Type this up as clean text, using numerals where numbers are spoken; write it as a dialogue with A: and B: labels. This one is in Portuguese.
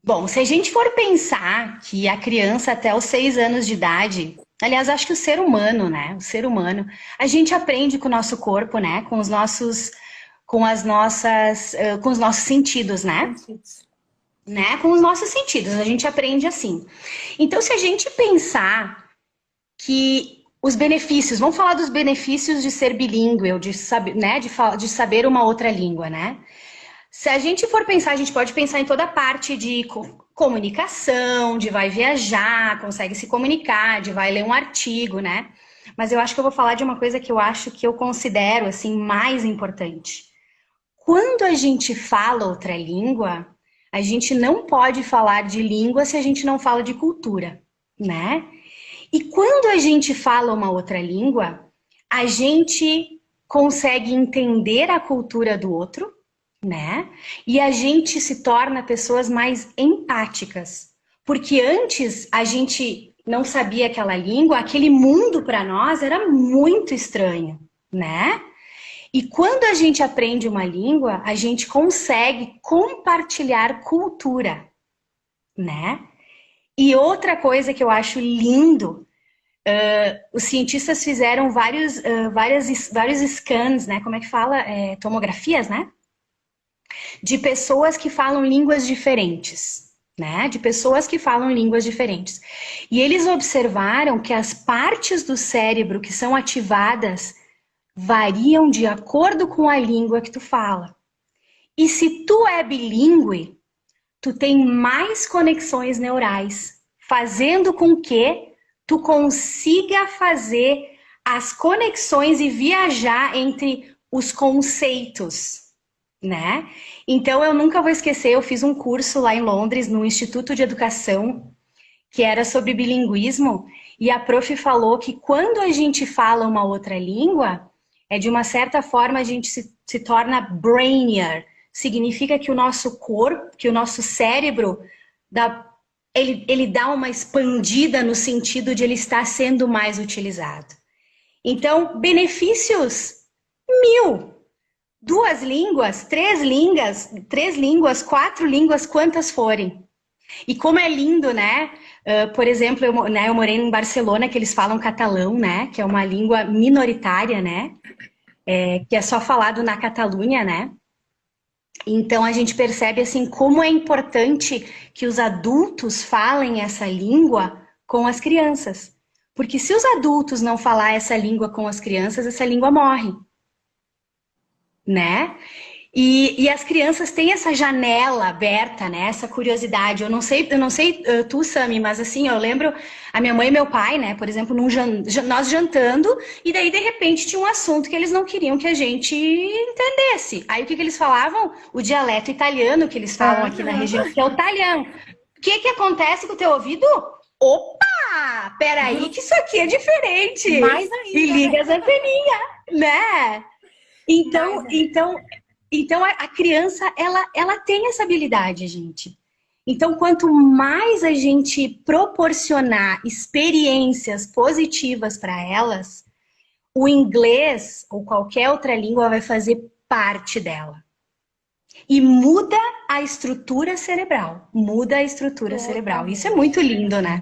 A: Bom, se a gente for pensar que a criança até os 6 anos de idade, aliás, acho que o ser humano, né? O ser humano, a gente aprende com o nosso corpo, né? Com os nossos sentidos,
B: Sentidos.
A: né? Com os nossos sentidos, a gente aprende assim. Então, se a gente pensar que os benefícios, vamos falar dos benefícios de ser bilíngue, ou de saber, né? De saber uma outra língua, né? Se a gente for pensar, a gente pode pensar em toda a parte de comunicação, de vai viajar, consegue se comunicar, de vai ler um artigo, né? Mas eu acho que eu vou falar de uma coisa que eu acho que eu considero assim mais importante. Quando a gente fala outra língua, a gente não pode falar de língua se a gente não fala de cultura, né? E quando a gente fala uma outra língua, a gente consegue entender a cultura do outro, né? E a gente se torna pessoas mais empáticas. Porque antes a gente não sabia aquela língua, aquele mundo para nós era muito estranho, né? E quando a gente aprende uma língua, a gente consegue compartilhar cultura, né? E outra coisa que eu acho lindo, os cientistas fizeram vários scans, né? Como é que fala? Tomografias, né? De pessoas que falam línguas diferentes, né? De pessoas que falam línguas diferentes. E eles observaram que as partes do cérebro que são ativadas variam de acordo com a língua que tu fala. E se tu é bilíngue, tu tem mais conexões neurais, fazendo com que tu consiga fazer as conexões e viajar entre os conceitos, né? Então eu nunca vou esquecer, eu fiz um curso lá em Londres, no Instituto de Educação, que era sobre bilinguismo, e a prof falou que quando a gente fala uma outra língua, de uma certa forma a gente se torna brainier. Significa que o nosso corpo, que o nosso cérebro, ele dá uma expandida no sentido de ele estar sendo mais utilizado. Então, benefícios mil. Duas línguas, três línguas, quatro línguas, quantas forem. E como é lindo, né? Por exemplo, eu morei em Barcelona, que eles falam catalão, né? Que é uma língua minoritária, né? Que é só falado na Catalunha, né? Então a gente percebe assim como é importante que os adultos falem essa língua com as crianças. Porque se os adultos não falar essa língua com as crianças, essa língua morre, né? E as crianças têm essa janela aberta, né? Essa curiosidade. Eu não sei tu, Sami, mas assim, eu lembro a minha mãe e meu pai, né? Por exemplo, nós jantando, e daí de repente tinha um assunto que eles não queriam que a gente entendesse. Aí o que eles falavam? O dialeto italiano que eles falam aqui na
B: Aham.
A: região, que é o italiano. O que acontece com o teu ouvido? Opa! Peraí, que isso aqui é diferente.
B: Mais
A: E
B: ainda, né?
A: liga as anteninhas, né?
B: Mais
A: Então,
B: ainda.
A: então, então a criança, ela tem essa habilidade, gente. Então, quanto mais a gente proporcionar experiências positivas para elas, o inglês ou qualquer outra língua vai fazer parte dela. E muda a estrutura cerebral. Muda a estrutura cerebral. Isso é
B: Totalmente.
A: muito lindo, né?